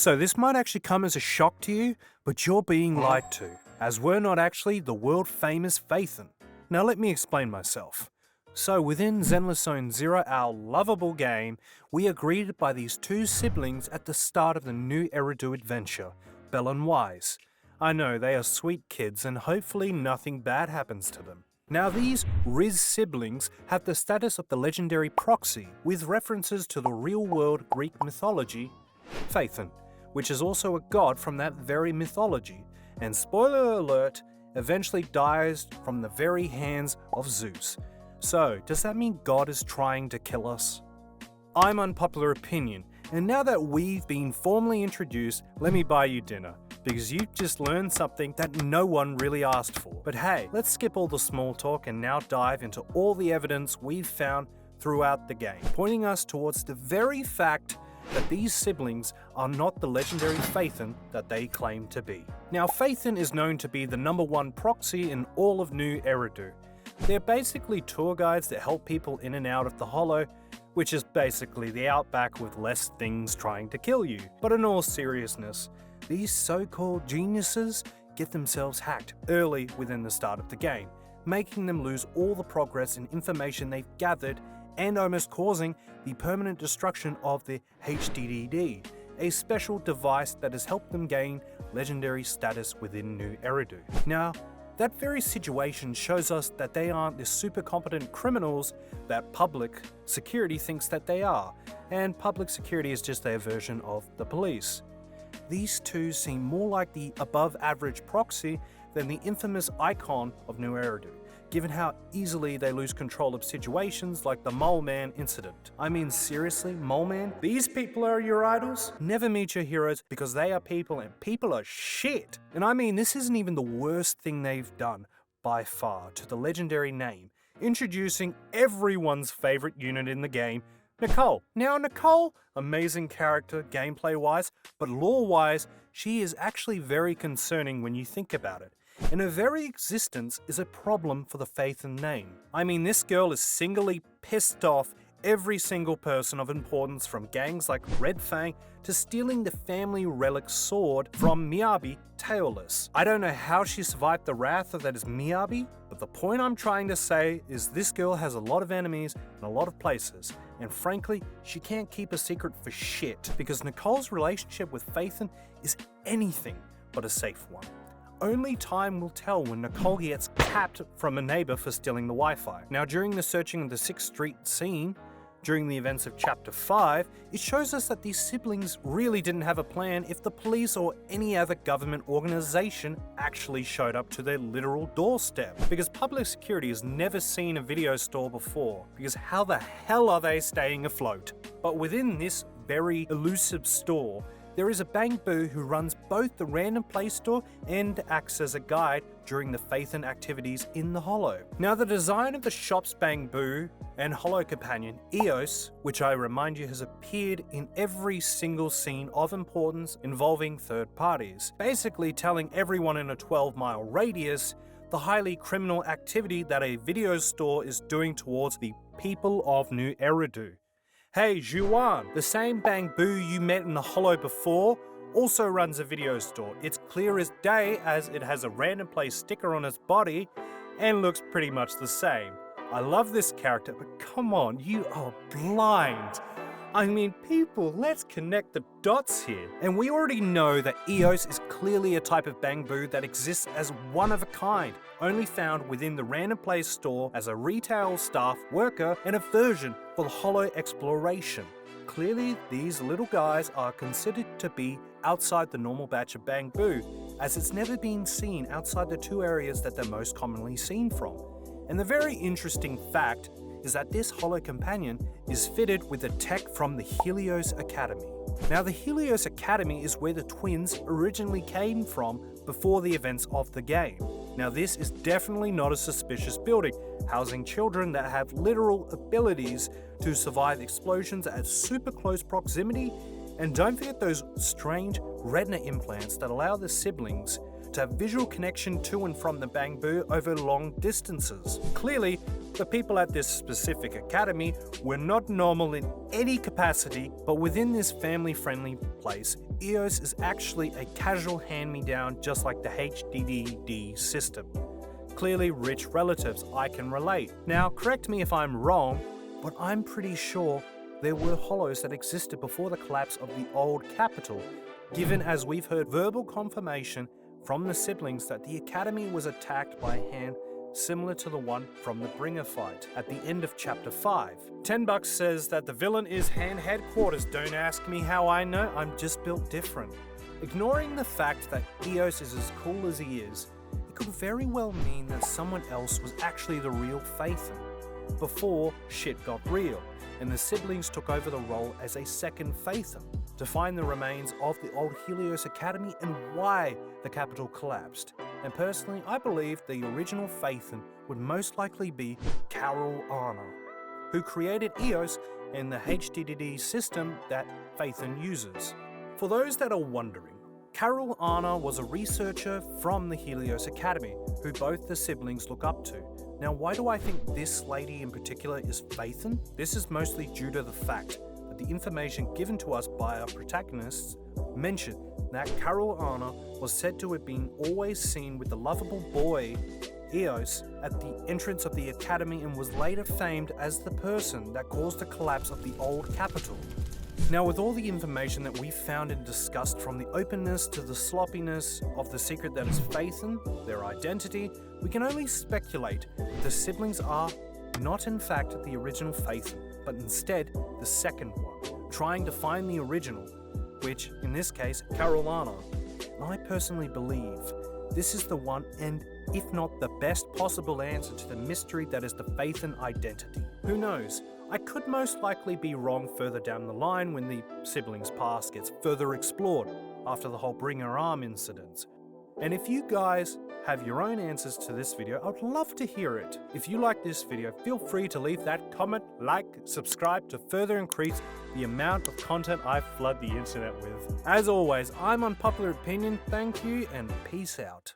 So this might actually come as a shock to you, but you're being lied to, as we're not actually the world-famous Phaethon. Now let me explain myself. So within Zenless zzzero, our lovable game, we are greeted by these two siblings at the start of the new Eridu adventure, Belle and Wise. I know, they are sweet kids and hopefully nothing bad happens to them. Now these Riz siblings have the status of the legendary proxy, with references to the real-world Greek mythology, Phaethon, which is also a god from that very mythology, and spoiler alert, eventually dies from the very hands of Zeus. So, does that mean God is trying to kill us? I'm Unpopular Opinion, and now that we've been formally introduced, let me buy you dinner, because you've just learned something that no one really asked for. But hey, let's skip all the small talk and now dive into all the evidence we've found throughout the game, pointing us towards the very fact that these siblings are not the legendary Phaethon that they claim to be. Now, Phaethon is known to be the #1 proxy in all of New Eridu. They're basically tour guides that help people in and out of the Hollow, which is basically the Outback with less things trying to kill you. But in all seriousness, these so-called geniuses get themselves hacked early within the start of the game, making them lose all the progress and information they've gathered and almost causing the permanent destruction of the HDDD, a special device that has helped them gain legendary status within New Eridu. Now, that very situation shows us that they aren't the super competent criminals that public security thinks that they are, and public security is just their version of the police. These two seem more like the above-average proxy than the infamous icon of New Eridu, given how easily they lose control of situations like the Mole Man incident. I mean, seriously, Mole Man? These people are your idols? Never meet your heroes because they are people and people are shit. And I mean, this isn't even the worst thing they've done by far to the legendary name, introducing everyone's favorite unit in the game, Nicole. Now Nicole, amazing character gameplay-wise, but lore-wise, she is actually very concerning when you think about it. And her very existence is a problem for the Phaethon name. I mean, this girl is singly pissed off every single person of importance, from gangs like Red Fang to stealing the family relic sword from Miyabi Tailless. I don't know how she survived the wrath that is Miyabi, but the point I'm trying to say is this girl has a lot of enemies in a lot of places, and frankly, she can't keep a secret for shit, because Nicole's relationship with Phaethon is anything but a safe one. Only time will tell when Nicole gets capped from a neighbor for stealing the Wi-Fi. Now, during the searching of the 6th Street scene, during the events of Chapter 5, it shows us that these siblings really didn't have a plan if the police or any other government organization actually showed up to their literal doorstep. Because public security has never seen a video store before, because how the hell are they staying afloat? But within this very elusive store, there is a Bangboo who runs both the random play store and acts as a guide during the Phaethon activities in the Hollow. Now, the design of the shop's Bangboo and Hollow companion, Eos, which I remind you has appeared in every single scene of importance involving third parties, basically telling everyone in a 12-mile radius the highly criminal activity that a video store is doing towards the people of New Eridu. Hey, Juan, the same Bangboo you met in the Hollow before also runs a video store. It's clear as day as it has a random play sticker on its body and looks pretty much the same. I love this character, but come on, you are blind. I mean, people, let's connect the dots here. And we already know that Eos is clearly a type of Bangboo that exists as one of a kind, only found within the Random Play store as a retail staff worker and a version for the Hollow exploration. Clearly, these little guys are considered to be outside the normal batch of Bangboo, as it's never been seen outside the two areas that they're most commonly seen from. And the very interesting fact is that this Hollow companion is fitted with the tech from the Helios Academy. Now, the Helios Academy is where the twins originally came from before the events of the game. Now, this is definitely not a suspicious building, housing children that have literal abilities to survive explosions at super close proximity. And don't forget those strange retina implants that allow the siblings to have visual connection to and from the Bangboo over long distances. Clearly, the people at this specific academy were not normal in any capacity, but within this family-friendly place, EOS is actually a casual hand-me-down just like the HDDD system. Clearly rich relatives, I can relate. Now, correct me if I'm wrong, but I'm pretty sure there were hollows that existed before the collapse of the old capital, given as we've heard verbal confirmation from the siblings that the academy was attacked by a hand similar to the one from the Bringer fight at the end of chapter 5. 10 Bucks says that the villain is hand headquarters. Don't ask me how I know, I'm just built different. Ignoring the fact that Eos is as cool as he is, it could very well mean that someone else was actually the real Phaethon before shit got real, and the siblings took over the role as a second Phaethon to find the remains of the old Helios Academy and why the capital collapsed. And personally, I believe the original Phaethon would most likely be Carol Arna, who created EOS and the HDDD system that Phaethon uses. For those that are wondering, Carol Arna was a researcher from the Helios Academy, who both the siblings look up to. Now, why do I think this lady in particular is Phaethon? This is mostly due to the fact that the information given to us by our protagonists mentioned that Carol Arna was said to have been always seen with the lovable boy Eos at the entrance of the academy and was later famed as the person that caused the collapse of the old capital. Now, with all the information that we found and discussed, from the openness to the sloppiness of the secret that is Phaethon, their identity, we can only speculate that the siblings are not in fact the original Phaethon, but instead the second one, trying to find the original, which, in this case, Carol Arna. And I personally believe this is the one and, if not the best possible answer to the mystery that is the Phaethon identity. Who knows? I could most likely be wrong further down the line when the siblings' past gets further explored after the whole Bring Her Arm incident. And if you guys have your own answers to this video, I'd love to hear it. If you like this video, feel free to leave that comment, like, subscribe to further increase the amount of content I flood the internet with. As always, I'm Unpopular Opinion, thank you and peace out.